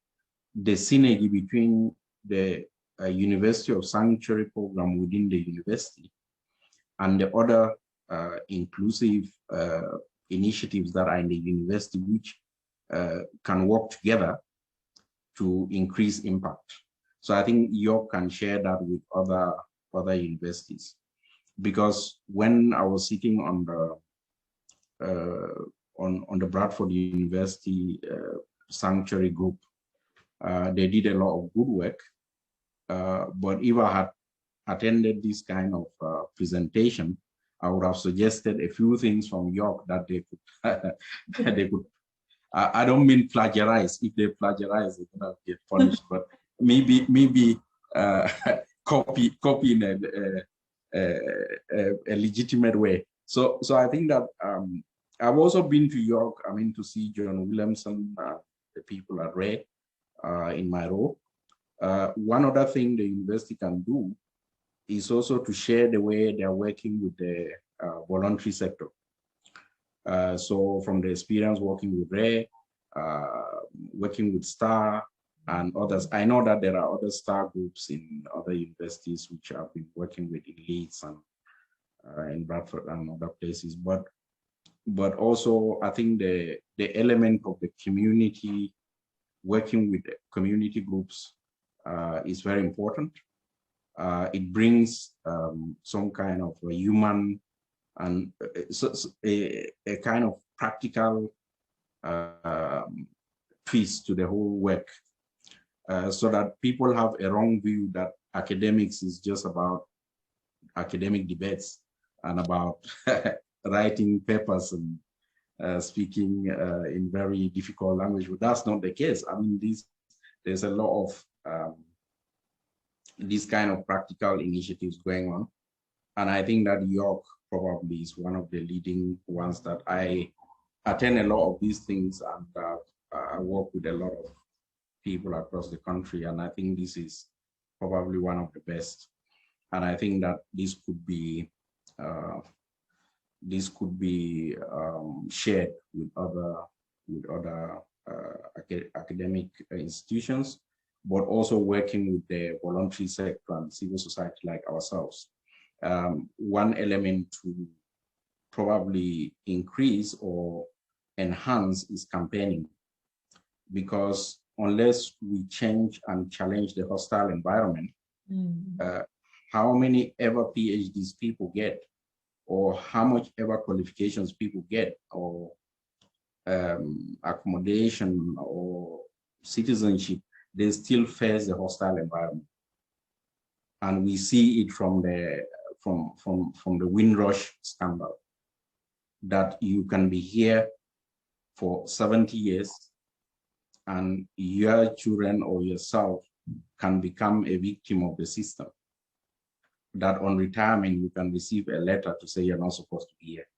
the synergy between the University of Sanctuary program within the university and the other inclusive initiatives that are in the university, which can work together to increase impact. So I think York can share that with other universities, because when I was sitting on the Bradford University Sanctuary group, they did a lot of good work. But if I had attended this kind of presentation, I would have suggested a few things from York that they could, I don't mean plagiarize. If they plagiarize, they're gonna get punished, but maybe copy in a legitimate way. So I think that I've also been to York, to see John Williamson, the people at Ray, in my role. One other thing the university can do is also to share the way they're working with the voluntary sector. So from the experience working with Ray, working with STAR and others, I know that there are other STAR groups in other universities which have been working with in Leeds and in Bradford and other places, but also I think the element of the community, working with community groups is very important. It brings some kind of a human and a kind of practical twist to the whole work, so that people have a wrong view that academics is just about academic debates and about writing papers and speaking in very difficult language. But that's not the case. There's a lot of these kind of practical initiatives going on. And I think that York probably is one of the leading ones that I attend a lot of these things, and I work with a lot of people across the country. And I think this is probably one of the best. And I think that this could be shared with other academic institutions, but also working with the voluntary sector and civil society like ourselves. One element to probably increase or enhance is campaigning, because unless we change and challenge the hostile environment, how many ever PhDs people get, or how much ever qualifications people get, or accommodation or citizenship, they still face the hostile environment. And we see it from the Windrush scandal, that you can be here for 70 years and your children or yourself can become a victim of the system. That on retirement, you can receive a letter to say you're not supposed to be here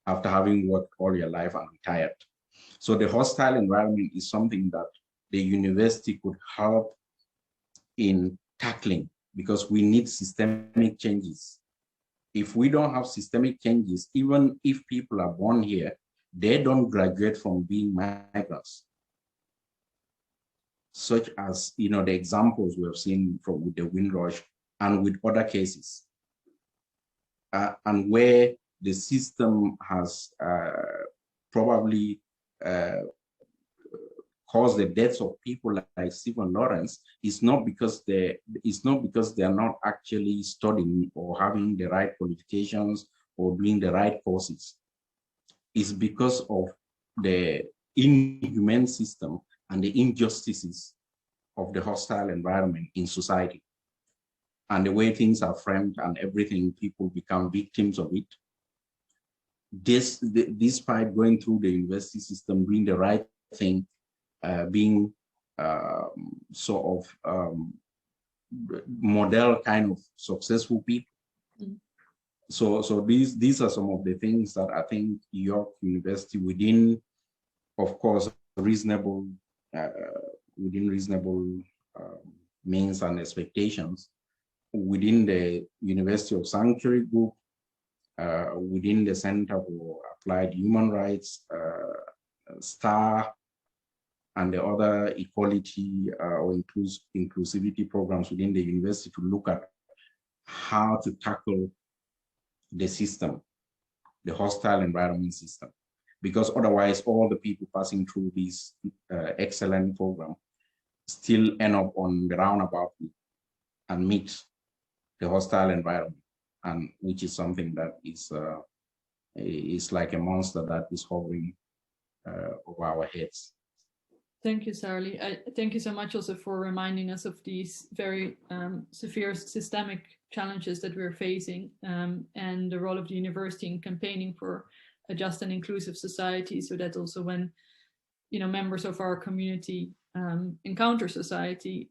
after having worked all your life and retired. So the hostile environment is something that the university could help in tackling, because we need systemic changes. If we don't have systemic changes, even if people are born here, they don't graduate from being migrants. Such as, you know, the examples we have seen from with the Windrush and with other cases, and where the system has probably caused the deaths of people like Stephen Lawrence, is not because they are not actually studying or having the right qualifications or doing the right courses. It's because of the inhumane system and the injustices of the hostile environment in society, and the way things are framed and everything, people become victims of it. Despite going through the university system, doing the right thing, being sort of model kind of successful people. Mm. So these are some of the things that I think York University, within, of course, reasonable means and expectations, within the University of Sanctuary Group, within the Center for Applied Human Rights, STAR, and the other equality or inclusivity programs within the university, to look at how to tackle the system, the hostile environment system. Because otherwise, all the people passing through this excellent program still end up on the roundabout and meet the hostile environment, and which is something that is like a monster that is hovering over our heads. Thank you, Sarli. Thank you so much also for reminding us of these very severe systemic challenges that we're facing, and the role of the university in campaigning for a just and inclusive society, so that also when, you know, members of our community encounter society,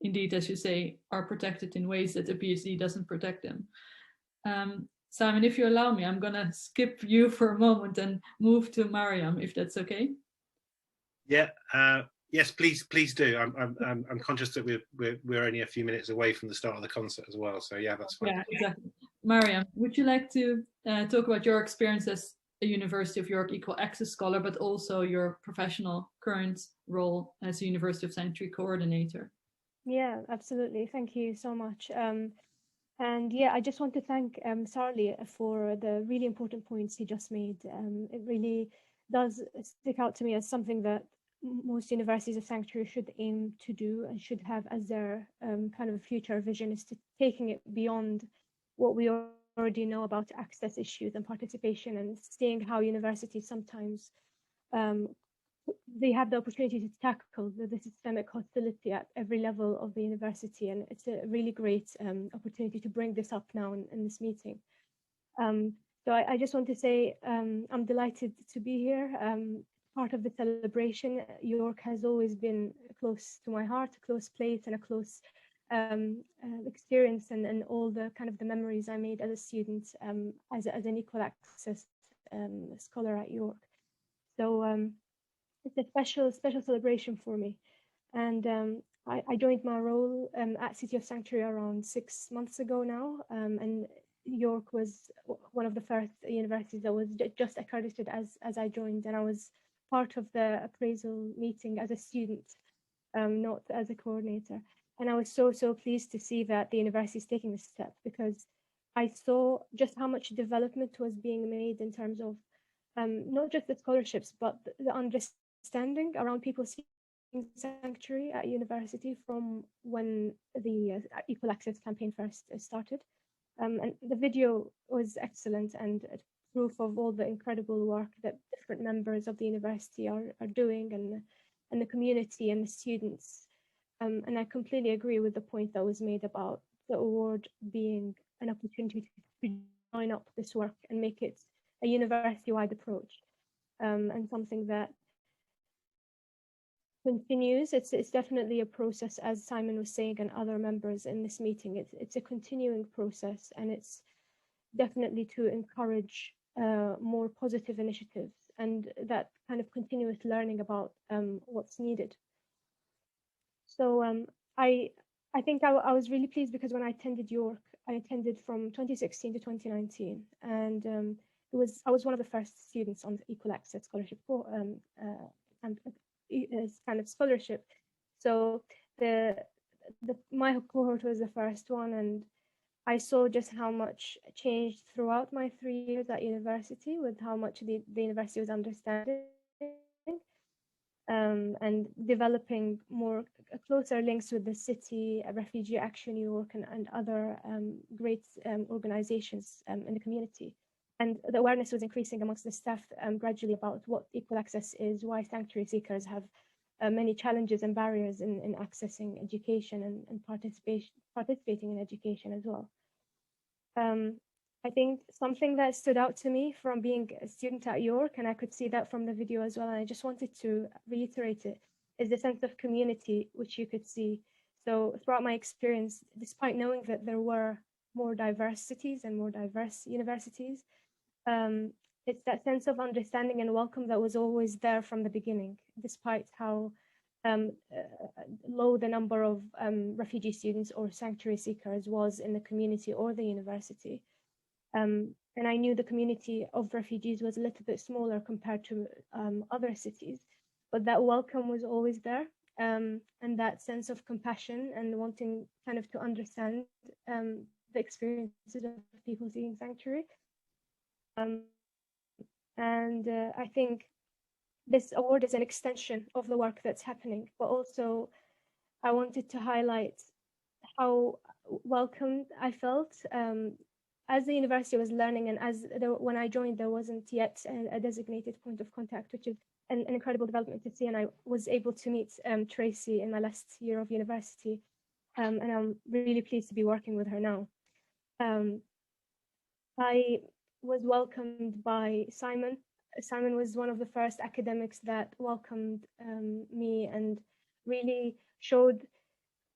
indeed, as you say, are protected in ways that the PSD doesn't protect them. Simon, if you allow me, I'm gonna skip you for a moment and move to Mariam, if that's okay. Yeah. Yes, please do. I'm conscious that we're only a few minutes away from the start of the concert as well. So yeah, that's fine. Yeah, exactly. Mariam, would you like to talk about your experience as a University of York Equal Access Scholar, but also your professional current role as a University of Sanctuary Coordinator? Yeah, absolutely. Thank you so much. And yeah, I just want to thank Sarli for the really important points he just made. It really does stick out to me as something that most universities of Sanctuary should aim to do and should have as their kind of future vision, is to taking it beyond what we already know about access issues and participation, and seeing how universities sometimes they have the opportunity to tackle the systemic hostility at every level of the university. And it's a really great opportunity to bring this up now in this meeting. So I just want to say I'm delighted to be here. Part of the celebration. York has always been close to my heart, a close place and a close experience, and all the kind of the memories I made as a student, as an equal access scholar at York. So it's a special celebration for me. And I joined my role at City of Sanctuary around 6 months ago now, and York was one of the first universities that was just accredited as I joined, and I was part of the appraisal meeting as a student, not as a coordinator. And I was so pleased to see that the university is taking this step, because I saw just how much development was being made in terms of not just the scholarships, but the understanding around people seeing Sanctuary at university from when the Equal Access campaign first started. And the video was excellent, and proof of all the incredible work that different members of the university are doing, and the community and the students. And I completely agree with the point that was made about the award being an opportunity to join up this work and make it a university-wide approach, and something that continues. It's definitely a process, as Simon was saying and other members in this meeting. It's a continuing process, and it's definitely to encourage more positive initiatives and that kind of continuous learning about what's needed. So I think I was really pleased because when I attended York, I attended from 2016 to 2019, and I was one of the first students on the Equal Access Scholarship and kind of scholarship. So my cohort was the first one, and I saw just how much changed throughout my 3 years at university, with how much the university was understanding and developing more closer links with the city, Refugee Action York, and other great organizations in the community. And the awareness was increasing amongst the staff gradually about what equal access is, why sanctuary seekers have many challenges and barriers in accessing education and participating in education as well. I think something that stood out to me from being a student at York, and I could see that from the video as well, and I just wanted to reiterate it, is the sense of community which you could see. So throughout my experience, despite knowing that there were more diverse cities and more diverse universities, it's that sense of understanding and welcome that was always there from the beginning, despite how low the number of refugee students or sanctuary seekers was in the community or the university. And I knew the community of refugees was a little bit smaller compared to other cities, but that welcome was always there, and that sense of compassion and wanting kind of to understand the experiences of people seeking sanctuary. I think this award is an extension of the work that's happening, but also I wanted to highlight how welcomed I felt as the university was learning, and when I joined, there wasn't yet a designated point of contact, which is an incredible development to see. And I was able to meet Tracy in my last year of university, and I'm really pleased to be working with her now. I was welcomed by Simon. Simon was one of the first academics that welcomed me and really showed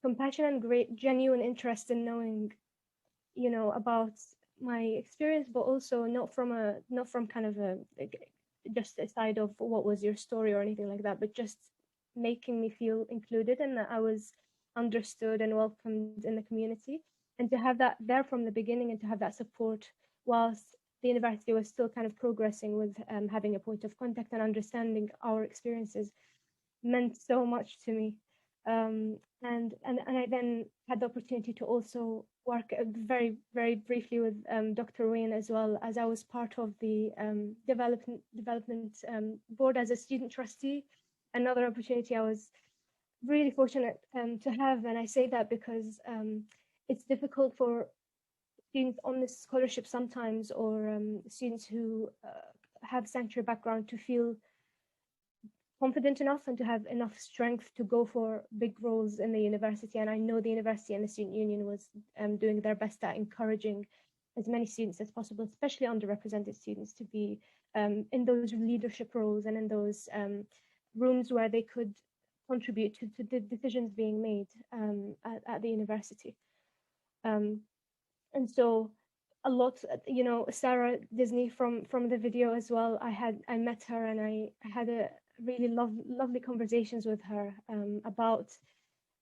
compassion and great genuine interest in knowing, about my experience, but also not from kind of just a side of what was your story or anything like that, but just making me feel included and that I was understood and welcomed in the community. And to have that there from the beginning and to have that support whilst the university was still kind of progressing with having a point of contact and understanding our experiences meant so much to me. And I then had the opportunity to also work very, very briefly with Dr. Wayne, as well as I was part of the development board as a student trustee. Another opportunity I was really fortunate to have, and I say that because it's difficult for students on this scholarship sometimes, or students who have sanctuary background, to feel confident enough and to have enough strength to go for big roles in the university. And I know the university and the student union was doing their best at encouraging as many students as possible, especially underrepresented students, to be in those leadership roles and in those rooms where they could contribute to the decisions being made at the university. And so a lot, Sarah Disney from the video as well, I met her and I had a really lovely conversations with her about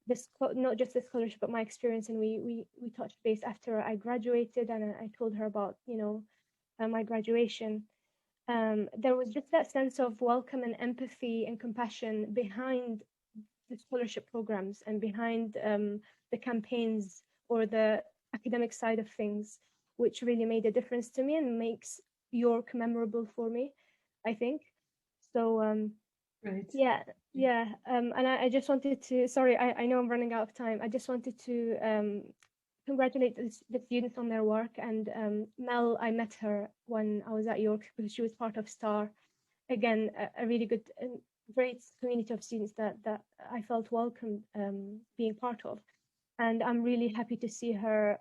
this, not just the scholarship, but my experience. And we touched base after I graduated, and I told her about, my graduation. There was just that sense of welcome and empathy and compassion behind the scholarship programs and behind the campaigns or the academic side of things, which really made a difference to me and makes York memorable for me, I think. So Right. Yeah. And I just wanted to, sorry, I know I'm running out of time. I just wanted to congratulate the students on their work. And Mel, I met her when I was at York because she was part of STAR. Again, a really good, great community of students that I felt welcome being part of. And I'm really happy to see her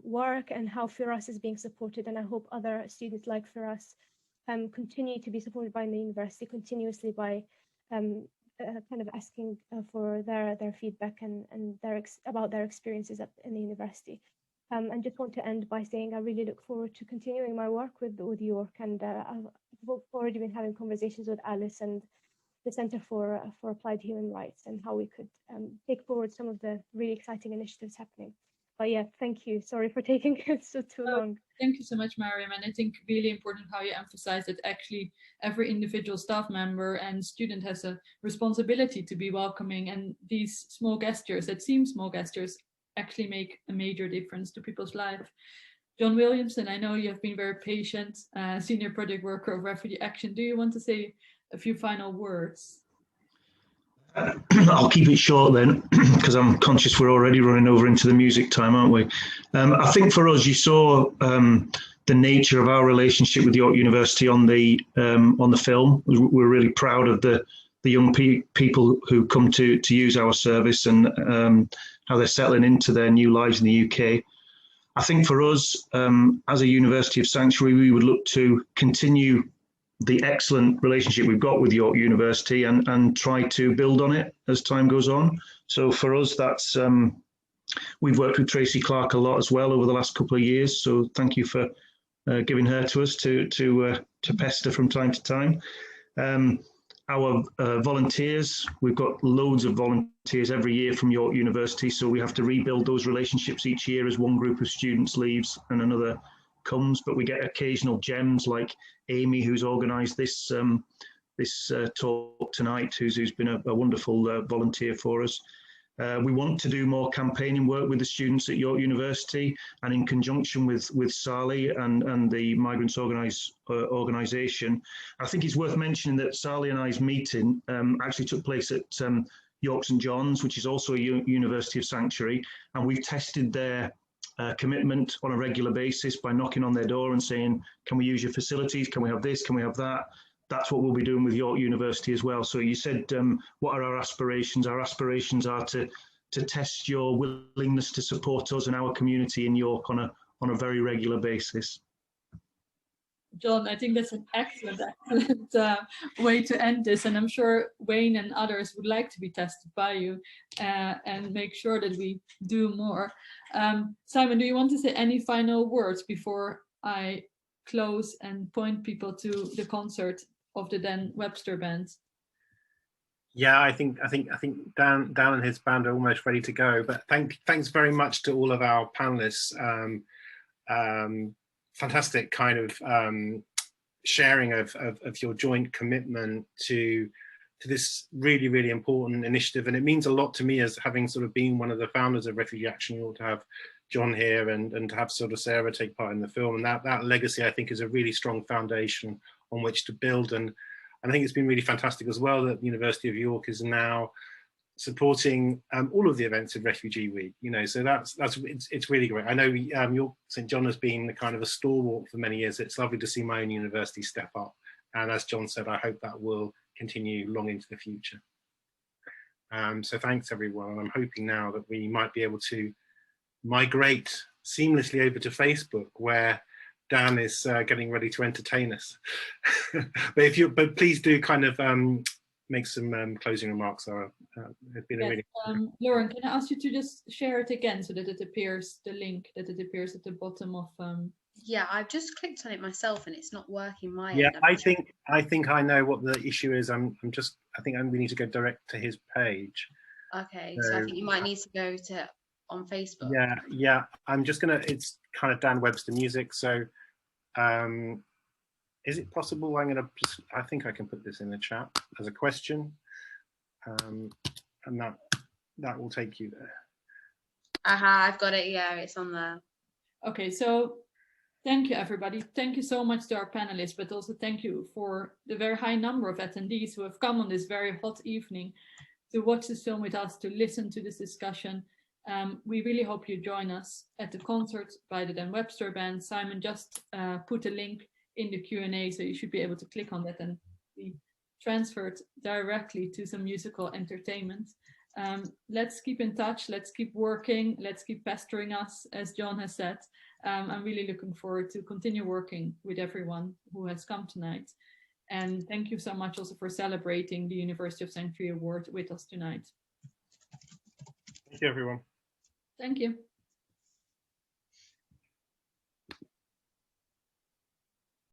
work and how Firas is being supported. And I hope other students like Firas continue to be supported by the university continuously by kind of asking for their feedback and about their experiences in the university. And just want to end by saying I really look forward to continuing my work with York, and I've already been having conversations with Alice and the Center for Applied Human Rights and how we could take forward some of the really exciting initiatives happening. But yeah, thank you. Sorry for taking it so too long. Thank you so much, Mariam. And I think really important how you emphasize that actually every individual staff member and student has a responsibility to be welcoming, and these small gestures that seem small gestures actually make a major difference to people's life. John Williamson, I know you have been very patient, senior project worker of Refugee Action. Do you want to say a few final words? I'll keep it short then, because I'm conscious we're already running over into the music time, aren't we? I think for us, you saw the nature of our relationship with York University on the film. We're really proud of the young people who come to use our service and how they're settling into their new lives in the UK. I think for us, as a University of Sanctuary, we would look to continue the excellent relationship we've got with York University and try to build on it as time goes on. So for us, that's we've worked with Tracy Clark a lot as well over the last couple of years. So thank you for giving her to us to pester from time to time. Our volunteers, we've got loads of volunteers every year from York University, so we have to rebuild those relationships each year as one group of students leaves and another comes, but we get occasional gems like Amy, who's organised this talk tonight, who's been a wonderful volunteer for us. We want to do more campaigning work with the students at York University, and in conjunction with Sally and the Migrants organisation. I think it's worth mentioning that Sally and I's meeting actually took place at York St John's, which is also a University of Sanctuary, and we've tested their commitment on a regular basis by knocking on their door and saying, can we use your facilities? Can we have this? Can we have that? That's what we'll be doing with York University as well. So you said, what are our aspirations? Our aspirations are to test your willingness to support us and our community in York on a very regular basis. John, I think that's an excellent way to end this, and I'm sure Wayne and others would like to be tested by you and make sure that we do more. Simon, do you want to say any final words before I close and point people to the concert of the Dan Webster Band? Yeah, I think Dan and his band are almost ready to go. But thanks very much to all of our panelists. Fantastic kind of sharing of your joint commitment to this really, really important initiative. And it means a lot to me, as having sort of been one of the founders of Refugee Action, to have John here and to have sort of Sarah take part in the film. And that legacy, I think, is a really strong foundation on which to build. And I think it's been really fantastic as well that the University of York is now supporting all of the events of Refugee Week, so it's really great. I know York St John has been the kind of a stalwart for many years. It's lovely to see my own university step up, and as John said, I hope that will continue long into the future. So thanks everyone, and I'm hoping now that we might be able to migrate seamlessly over to Facebook, where Dan is getting ready to entertain us. but please do kind of make some closing remarks, Sarah. It's been a really... Lauren, can I ask you to just share it again so that it appears, the link, that it appears at the bottom of... Yeah, I've just clicked on it myself and it's not working my Yeah, end. I think I know what the issue is. I think we need to go direct to his page. Okay, so I think you might need to go to on Facebook. Yeah. I'm just gonna, it's kind of Dan Webster Music, so is it possible? I think I can put this in the chat as a question, and that will take you there. I've got it. Yeah, it's on there. Okay, so thank you, everybody. Thank you so much to our panelists, but also thank you for the very high number of attendees who have come on this very hot evening to watch this film with us, to listen to this discussion. We really hope you join us at the concert by the Dan Webster Band. Simon just put a link in the Q&A, so you should be able to click on that and be transferred directly to some musical entertainment. Let's keep in touch, let's keep working, let's keep pestering us, as John has said. I'm really looking forward to continue working with everyone who has come tonight. And thank you so much also for celebrating the University of Century Award with us tonight. Thank you, everyone. Thank you.